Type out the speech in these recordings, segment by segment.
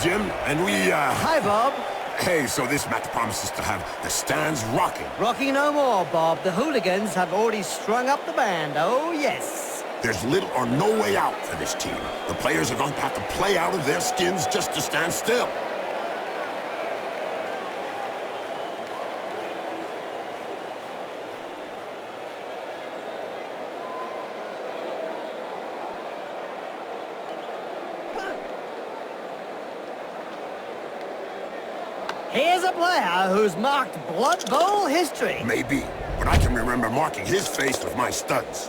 Jim. And we, Hi, Bob. Hey, so this match promises to have the stands rocking. Rocking no more, Bob. The hooligans have already strung up the band. Oh, yes. There's little or no way out for this team. The players are going to have to play out of their skins just to stand still. Here's a player who's marked Blood Bowl history. Maybe, but I can remember marking his face with my studs.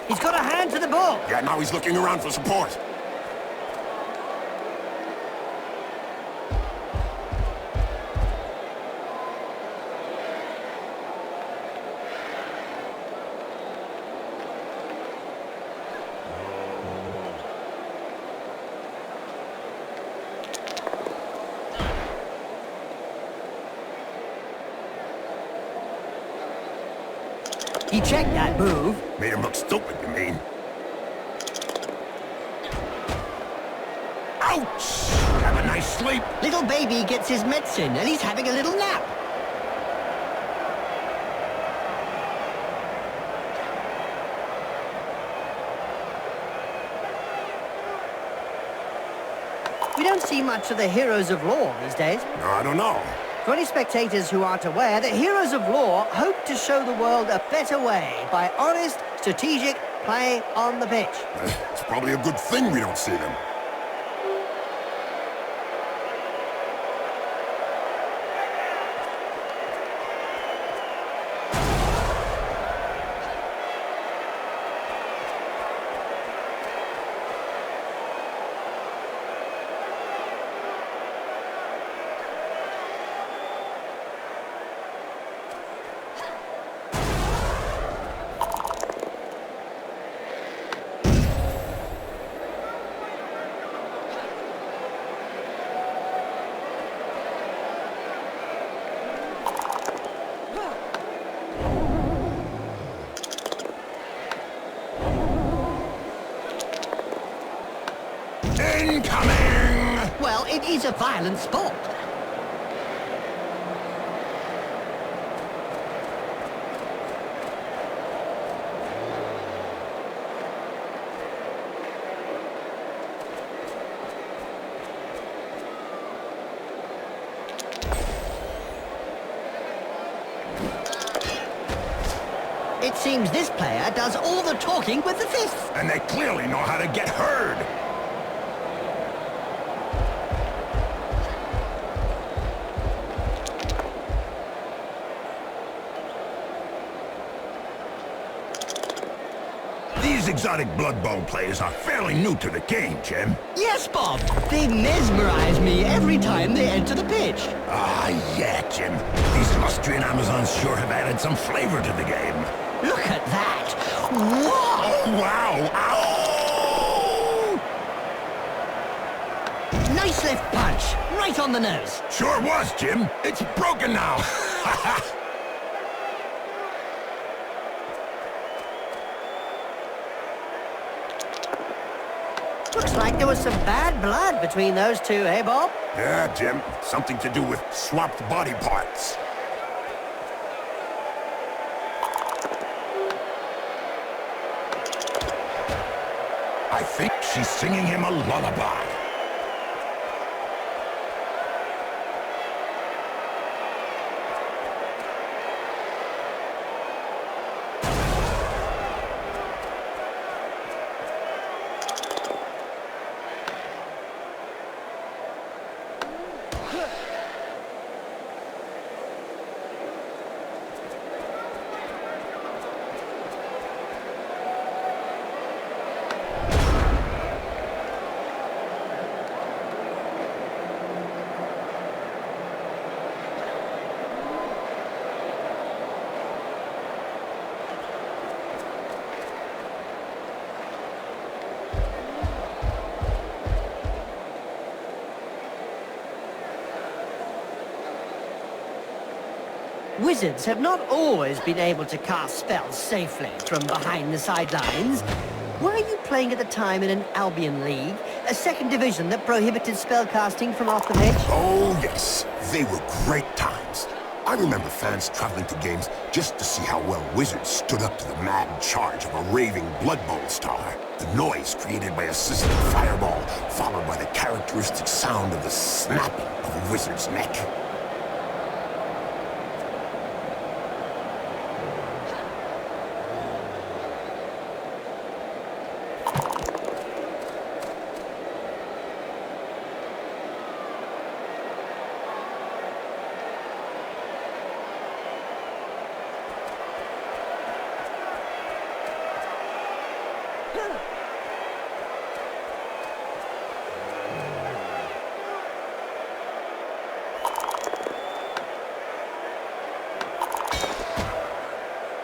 He's got a hand to the ball. Yeah, now he's looking around for support. He checked that move. Made him look stupid, you mean? Ouch! Have a nice sleep. Little baby gets his medicine and he's having a little nap. We don't see much of the heroes of law these days. No, I don't know. For any spectators who aren't aware, the heroes of law hope to show the world a better way by honest, strategic play on the pitch. It's probably a good thing we don't see them. Incoming! Well, it is a violent sport. It seems this player does all the talking with the fists. And they clearly know how to get heard. These exotic Blood Bowl players are fairly new to the game, Jim. Yes, Bob. They mesmerize me every time they enter the pitch. Ah, yeah, Jim. These Austrian Amazons sure have added some flavor to the game. Look at that. Whoa! Oh, wow! Ow! Nice left punch. Right on the nose. Sure was, Jim. It's broken now. Looks like there was some bad blood between those two, eh, Bob? Yeah, Jim. Something to do with swapped body parts. I think she's singing him a lullaby. Wizards have not always been able to cast spells safely from behind the sidelines. Were you playing at the time in an Albion League, a second division that prohibited spellcasting from off the pitch? Oh, yes. They were great times. I remember fans traveling to games just to see how well Wizards stood up to the mad charge of a raving BloodBowl star. The noise created by a sizzling fireball, followed by the characteristic sound of the snapping of a wizard's neck.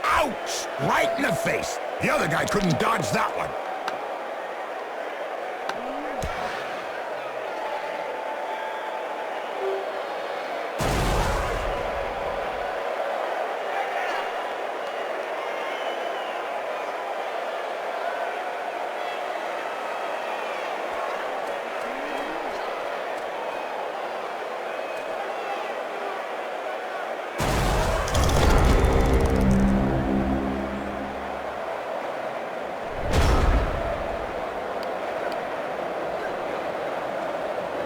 Ouch! Right in the face! The other guy couldn't dodge that one.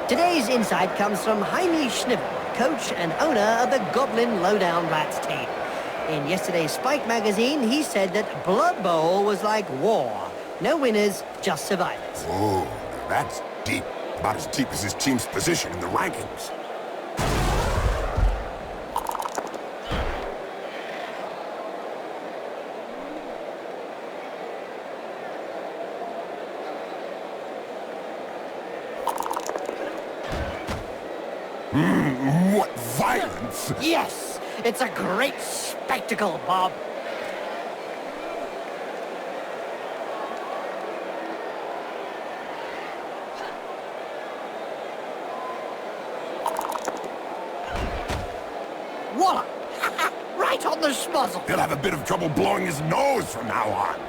Today's insight comes from Jaime Schnibbel, coach and owner of the Goblin Lowdown Rats team. In yesterday's Spike magazine, he said that Blood Bowl was like war. No winners, just survivors. Oh, that's deep. About as deep as his team's position in the rankings. What violence! Yes! It's a great spectacle, Bob. Wallop! Right on the schmozzle. He'll have a bit of trouble blowing his nose from now on.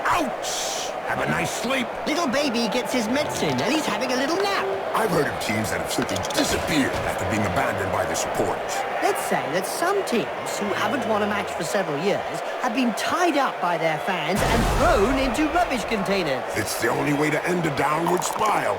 Ouch! Have a nice sleep. Little baby gets his medicine and he's having a little nap. I've heard of teams that have simply disappeared after being abandoned by their supporters. Let's say that some teams who haven't won a match for several years have been tied up by their fans and thrown into rubbish containers. It's the only way to end a downward spiral.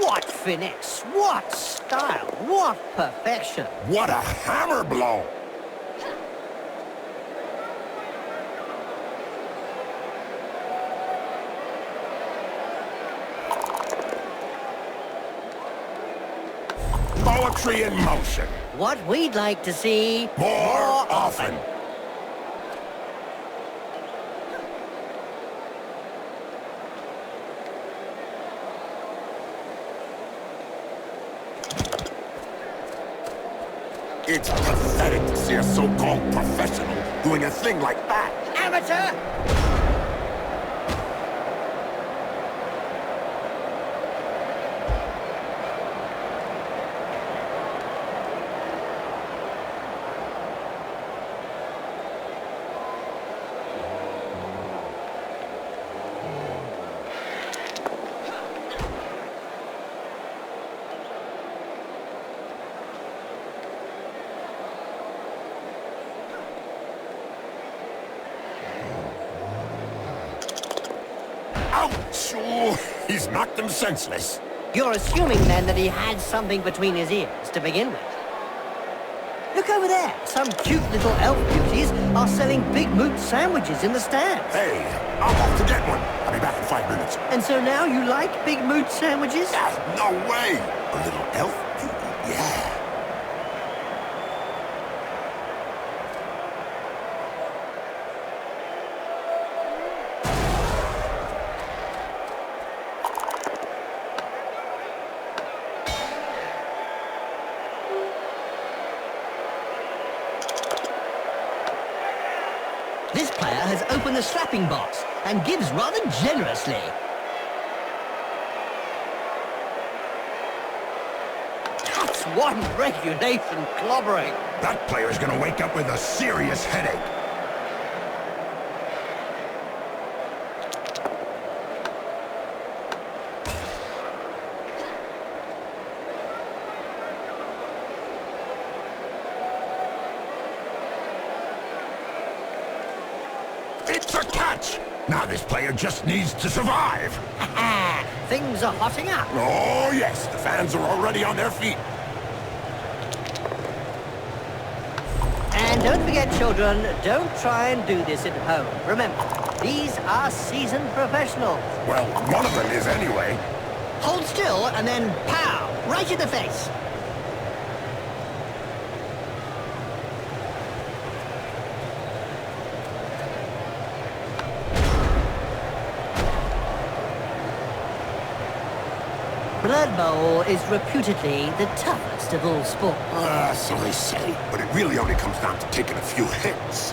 What finesse, what style, what perfection. What a hammer blow! Poetry in motion. What we'd like to see More often. It's pathetic to see a so-called professional doing a thing like that. Amateur! Ouch! Oh, he's knocked him senseless. You're assuming then that he had something between his ears to begin with. Look over there. Some cute little elf beauties are selling Big Moot sandwiches in the stands. Hey, I'm off to get one. I'll be back in 5 minutes. And so now you like Big Moot sandwiches? Ah, no way! A little elf beauty, yeah. This player has opened the slapping box and gives rather generously. That's one regulation clobbering. That player's gonna wake up with a serious headache. It's a catch! Now this player just needs to survive. Things are hotting up. Oh yes, the fans are already on their feet. And don't forget, children, don't try and do this at home. Remember, these are seasoned professionals. Well, one of them is anyway. Hold still and then pow, right in the face. Blood Bowl is reputedly the toughest of all sports. So they say, but it really only comes down to taking a few hits.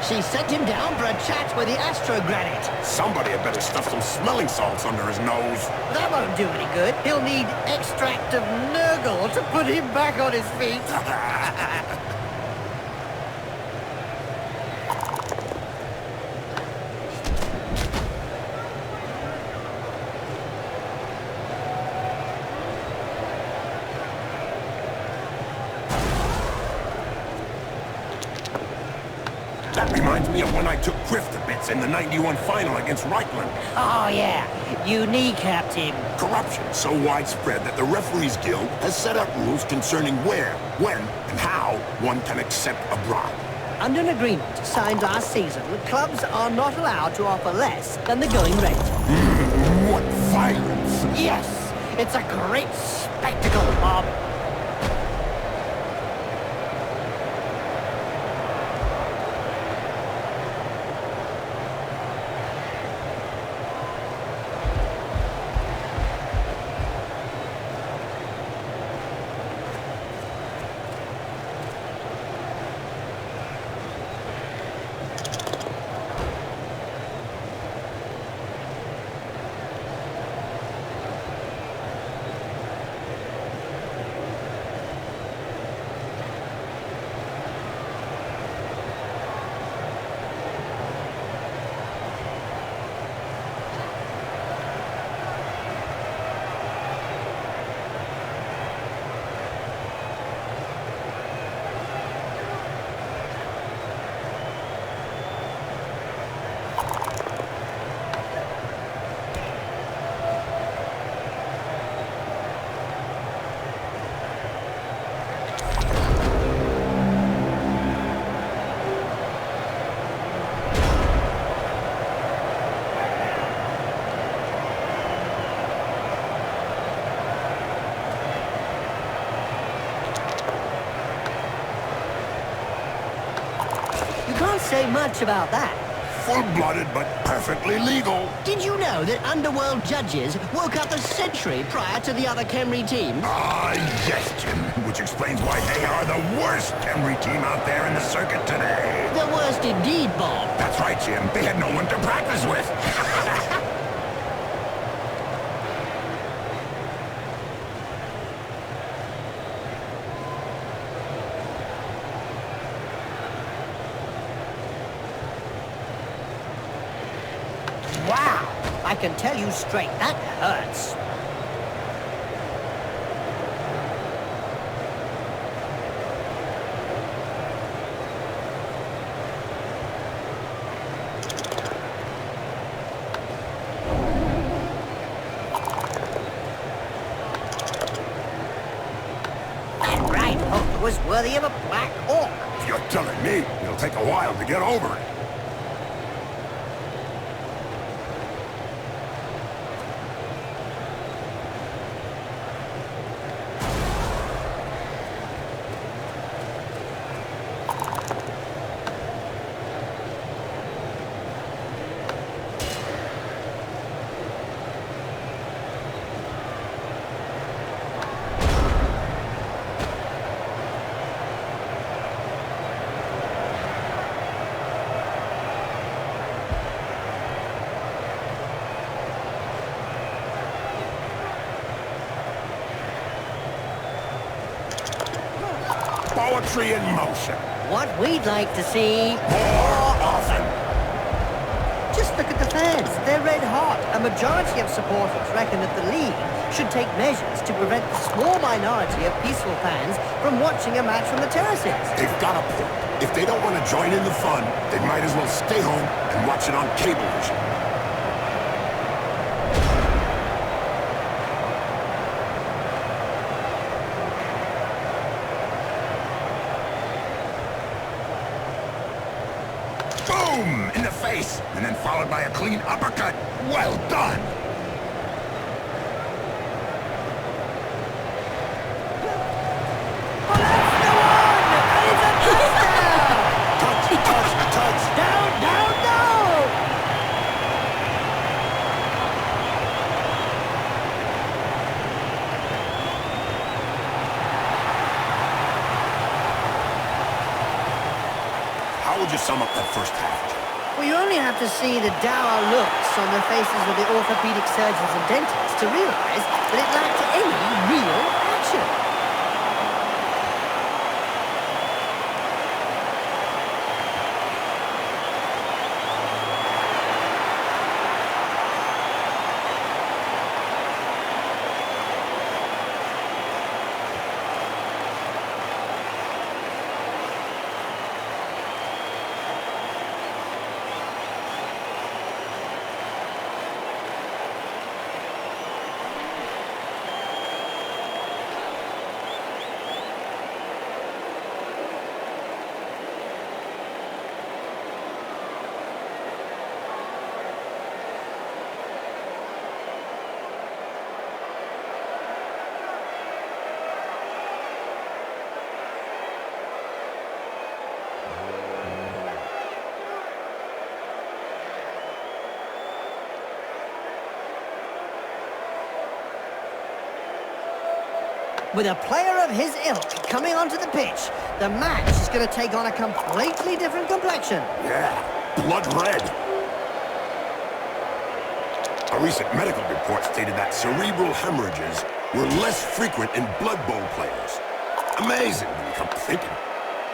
She sent him down for a chat with the astrogranite. Somebody had better stuff some smelling salts under his nose. That won't do any good. He'll need extract of Nurgle to put him back on his feet. That reminds me of when I took Griff to bits in the '91 final against Reichland. Oh, yeah. You kneecapped him. Corruption so widespread that the Referees Guild has set up rules concerning where, when, and how one can accept a bribe. Under an agreement signed last season, clubs are not allowed to offer less than the going rate. What violence! Yes, it's a great spectacle, Bob. say much about that. Full-blooded but perfectly legal. Did you know that underworld judges woke up a century prior to the other Khemri teams? Ah, yes, Jim. Which explains why they are the worst Khemri team out there in the circuit today. The worst indeed, Bob. That's right, Jim. They had no one to practice with. Wow! I can tell you straight, that hurts. That right hook was worthy of a black orc. You're telling me it'll take a while to get over it. Poetry in motion. What we'd like to see More often. Just look at the fans. They're red hot. A majority of supporters reckon that the league should take measures to prevent the small minority of peaceful fans from watching a match from the terraces. They've got a point. If they don't want to join in the fun, they might as well stay home and watch it on cable vision. Boom! In the face, and then followed by a clean uppercut. Well done! Oh, that's the one! And it's a touchdown! Touchdown, down, no! How would you sum up that first half, Jim? Well, you only have to see the dour looks on the faces of the orthopedic surgeons and dentists to realize that it lacked any real action. With a player of his ilk coming onto the pitch, the match is going to take on a completely different complexion. Yeah, blood red. A recent medical report stated that cerebral hemorrhages were less frequent in Blood Bowl players. Amazing when you come to thinking.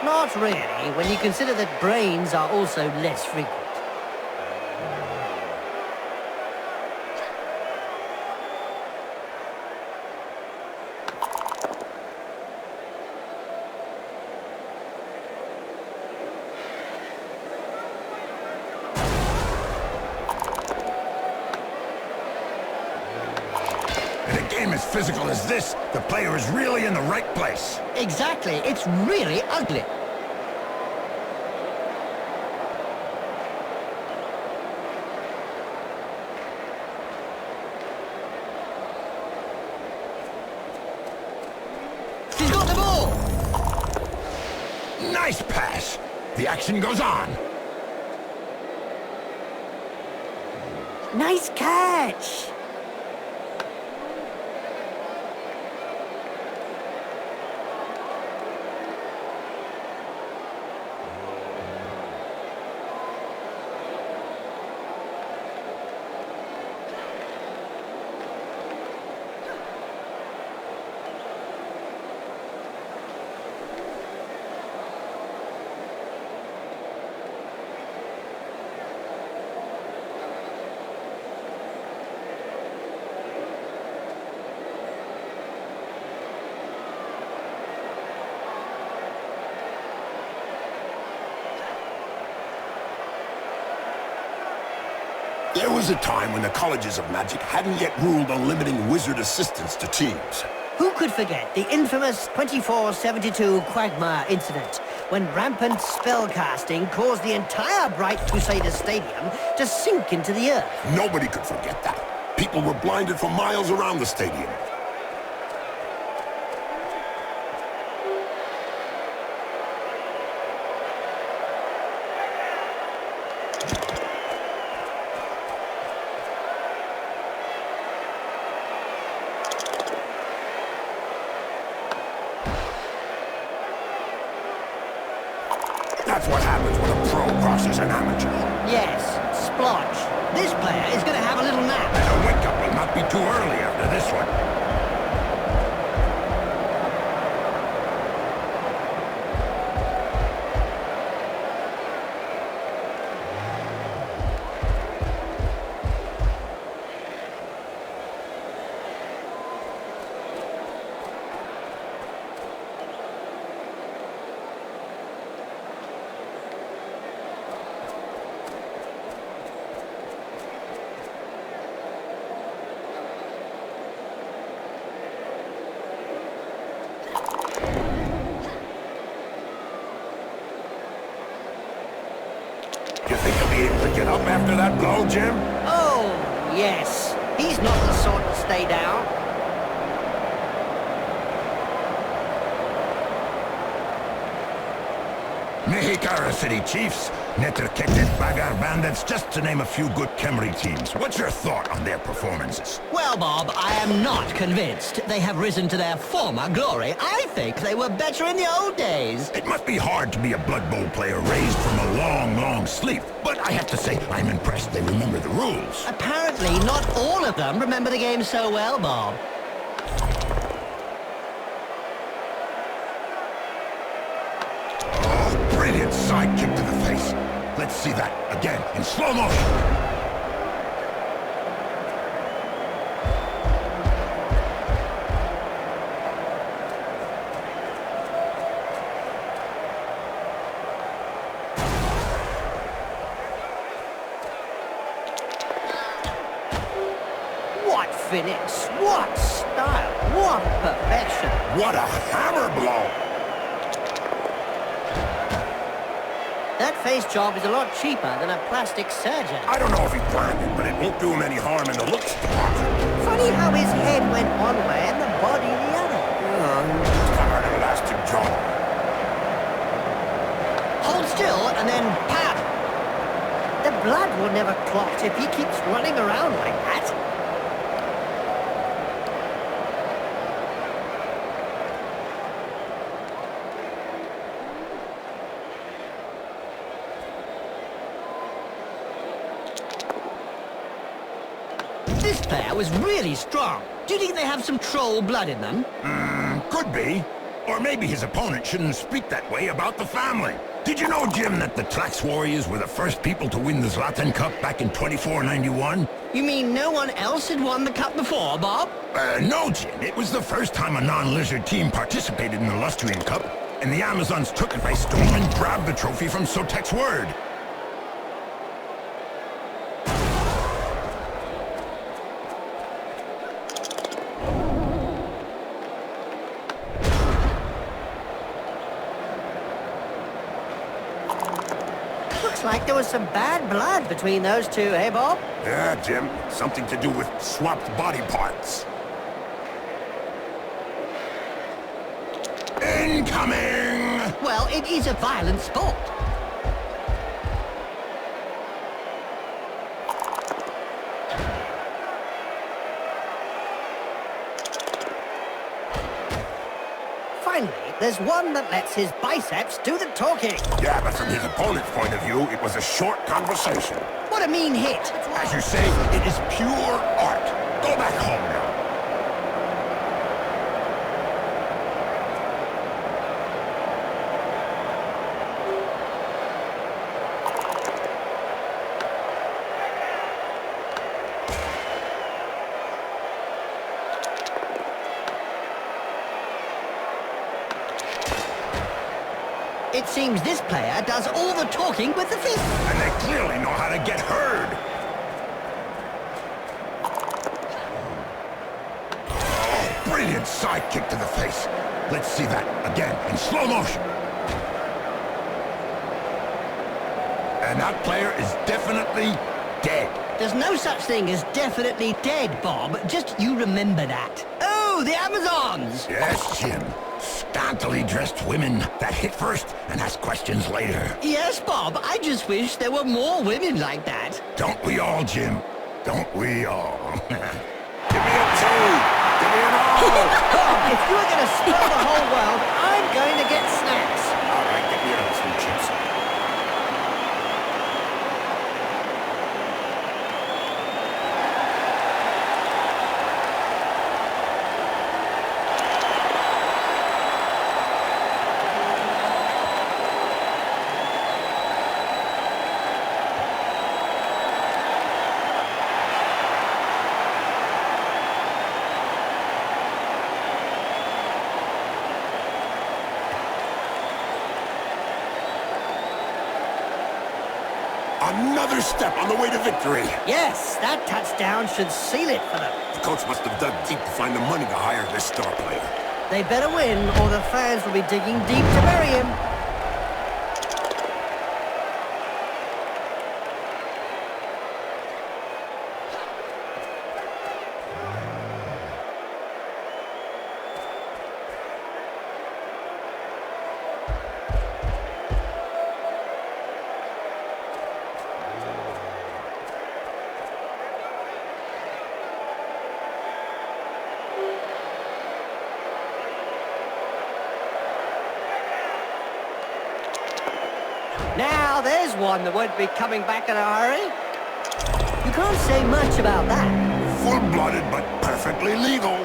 Not really, when you consider that brains are also less frequent. In a game as physical as this, the player is really in the right place. Exactly, it's really ugly. He's got the ball! Nice pass. The action goes on. Nice catch! There was a time when the colleges of magic hadn't yet ruled on limiting wizard assistants to teams. Who could forget the infamous 2472 Quagmire incident, when rampant spellcasting caused the entire Bright Crusaders Stadium to sink into the earth? Nobody could forget that. People were blinded for miles around the stadium. That's what happens when a pro crosses an amateur. Yes, splotch. This player is going to have a little nap. And a wake-up will not be too early after this one. You think he'll be able to get up after that blow, Jim? Oh, yes. He's not the sort to stay down. Mexicana City Chiefs, Neterquete Bagar Bandits, just to name a few good Kemri teams. What's your thought on their performances? Well, Bob, I am not convinced they have risen to their former glory. I think they were better in the old days. It must be hard to be a Blood Bowl player raised from a long, long sleep. But I have to say, I'm impressed they remember the rules. Apparently, not all of them remember the game so well, Bob. Brilliant side kick to the face. Let's see that again in slow motion. What finish, what style, what perfection. What a hammer blow! That face job is a lot cheaper than a plastic surgeon. I don't know if he planned it, but it won't do him any harm in the looks department. Funny how his head went one way and the body the other. Covered in elastic jaw. Hold still and then pap. The blood will never clot if he keeps running around like that. This player was really strong. Do you think they have some troll blood in them? Could be. Or maybe his opponent shouldn't speak that way about the family. Did you know, Jim, that the Tlax Warriors were the first people to win the Zlatan Cup back in 2491? You mean no one else had won the cup before, Bob? No, Jim. It was the first time a non-lizard team participated in the Lustrian Cup, and the Amazons took it by storm and grabbed the trophy from Sotek's word. Looks like there was some bad blood between those two, hey, Bob? Yeah, Jim. Something to do with swapped body parts. Incoming! Well, it is a violent sport. there's one that lets his biceps do the talking. Yeah, but from his opponent's point of view, it was a short conversation. What a mean hit. As you say, it is pure art. Go back home now. It seems this player does all the talking with the fist. And they clearly know how to get heard. Oh, brilliant side kick to the face. Let's see that again in slow motion. And that player is definitely dead. There's no such thing as definitely dead, Bob. Just you remember that. Oh, the Amazons! Yes, Jim. Scantily dressed women that hit first and ask questions later. Yes, Bob. I just wish there were more women like that. Don't we all, Jim? Don't we all? Give me a two! Give me an all! Bob, if you are going to spoil the whole world, I'm going to get snacks. All right, get me another some chips. Another step on the way to victory. Yes, that touchdown should seal it for them. The coach must have dug deep to find the money to hire this star player. They better win, or the fans will be digging deep to bury him. Now, there's one that won't be coming back in a hurry. You can't say much about that. Full-blooded, but perfectly legal.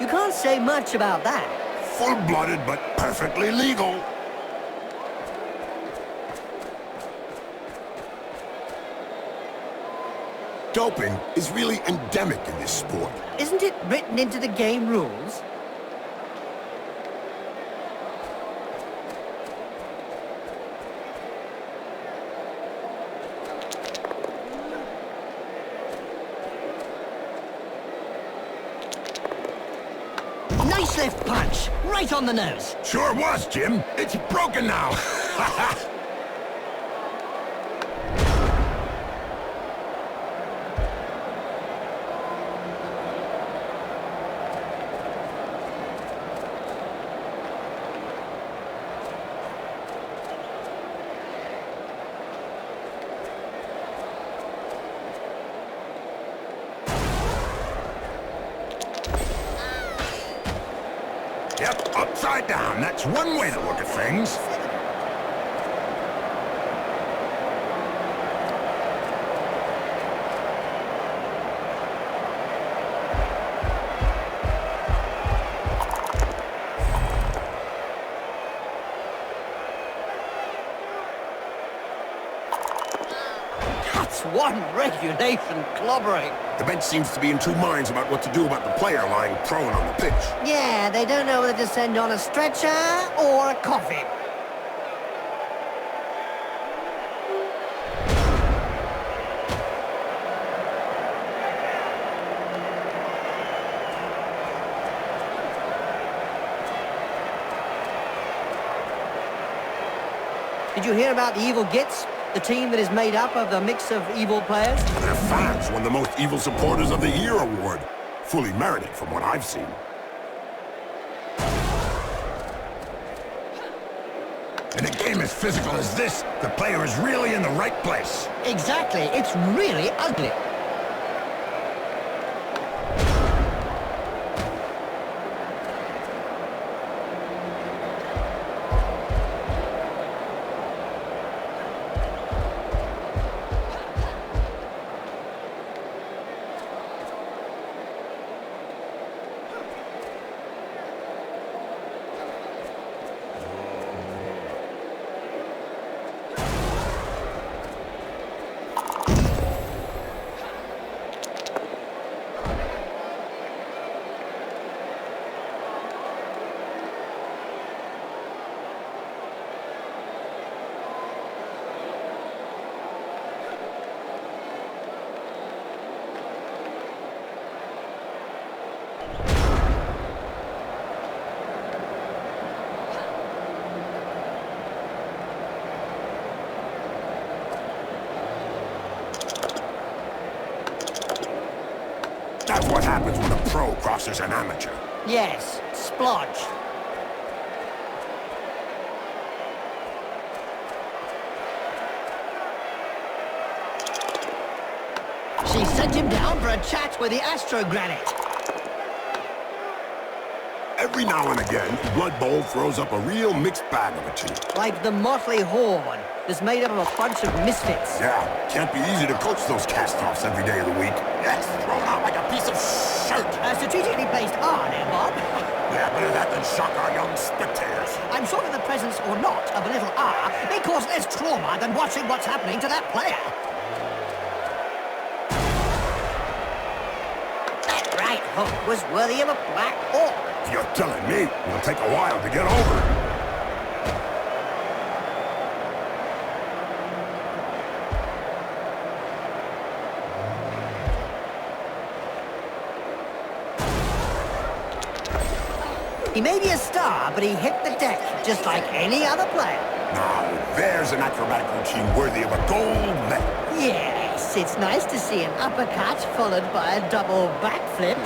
You can't say much about that. Full-blooded, but perfectly legal. Doping is really endemic in this sport. Isn't it written into the game rules? Nice left punch, right on the nose. Sure was, Jim. It's broken now. Yep, upside down. That's one way to look at things. That's one regulation clobbering. The bench seems to be in two minds about what to do about the player lying prone on the pitch. Yeah, they don't know whether to send on a stretcher or a coffin. Did you hear about the Evil Gits? The team that is made up of a mix of evil players? Their fans won the Most Evil Supporters of the Year award. Fully merited from what I've seen. In a game as physical as this, the player is really in the right place. Exactly. It's really ugly. That's what happens when a pro crosses an amateur. Yes, splodge. She sent him down for a chat with the Astrogranite. Every now and again, Blood Bowl throws up a real mixed bag of a team. Like the motley horde that's made up of a bunch of misfits. Yeah, can't be easy to coach those cast-offs every day of the week. Yes, thrown out like a piece of shirt. Strategically placed R there, Bob. Yeah, better that than shock our young spectators. I'm sure that the presence or not of a little R may cause less trauma than watching what's happening to that player. That right hook was worthy of a black hawk. You're telling me it'll take a while to get over. He may be a star, but he hit the deck just like any other player. Now, there's an acrobatic routine worthy of a gold medal. Yes, it's nice to see an uppercut followed by a double backflip.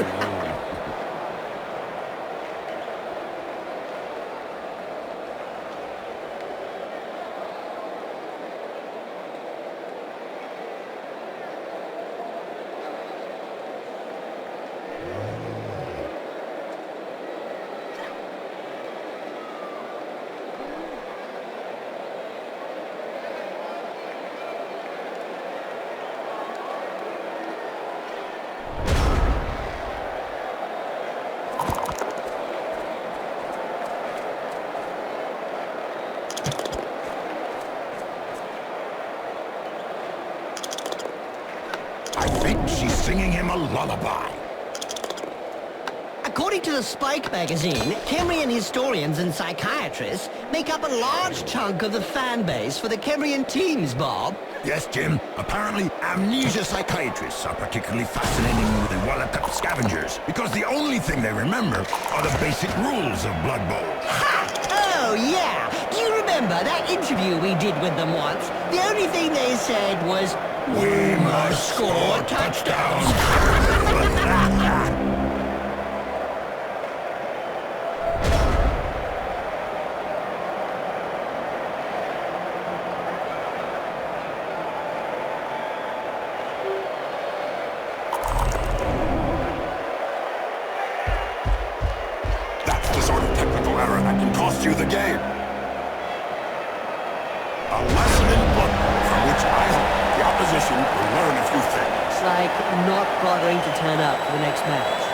I think she's singing him a lullaby. According to the Spike magazine, Kemrian historians and psychiatrists make up a large chunk of the fan base for the Kemrian teams, Bob. Yes, Jim. Apparently, amnesia psychiatrists are particularly fascinating with the Wallatup scavengers because the only thing they remember are the basic rules of Blood Bowl. Ha! Oh, yeah. Do you remember that interview we did with them once? The only thing they said was, We must score touchdowns. That's the sort of technical error that can cost you the game. A lesson in Blood Bowl from which I hope the opposition will learn a few things. like, not bothering to turn up for the next match.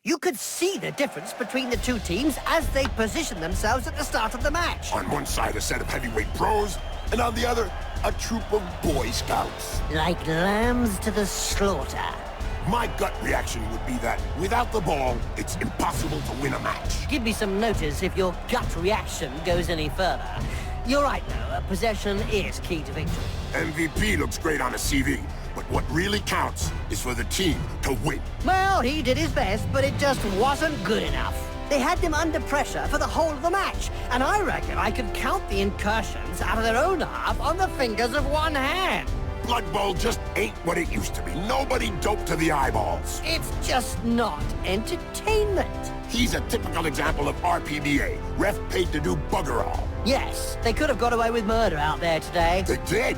You could see the difference between the two teams as they positioned themselves at the start of the match. On one side, a set of heavyweight pros, and on the other, a troop of Boy Scouts. Like lambs to the slaughter. My gut reaction would be that without the ball, it's impossible to win a match. Give me some notice if your gut reaction goes any further. You're right, though. Possession is key to victory. MVP looks great on a CV, but what really counts is for the team to win. Well, he did his best, but it just wasn't good enough. They had them under pressure for the whole of the match, and I reckon I could count the incursions out of their own half on the fingers of one hand. Blood Bowl just ain't what it used to be. Nobody doped to the eyeballs. It's just not entertainment. He's a typical example of RPBA. Ref paid to do bugger all. Yes, they could have got away with murder out there today. They did.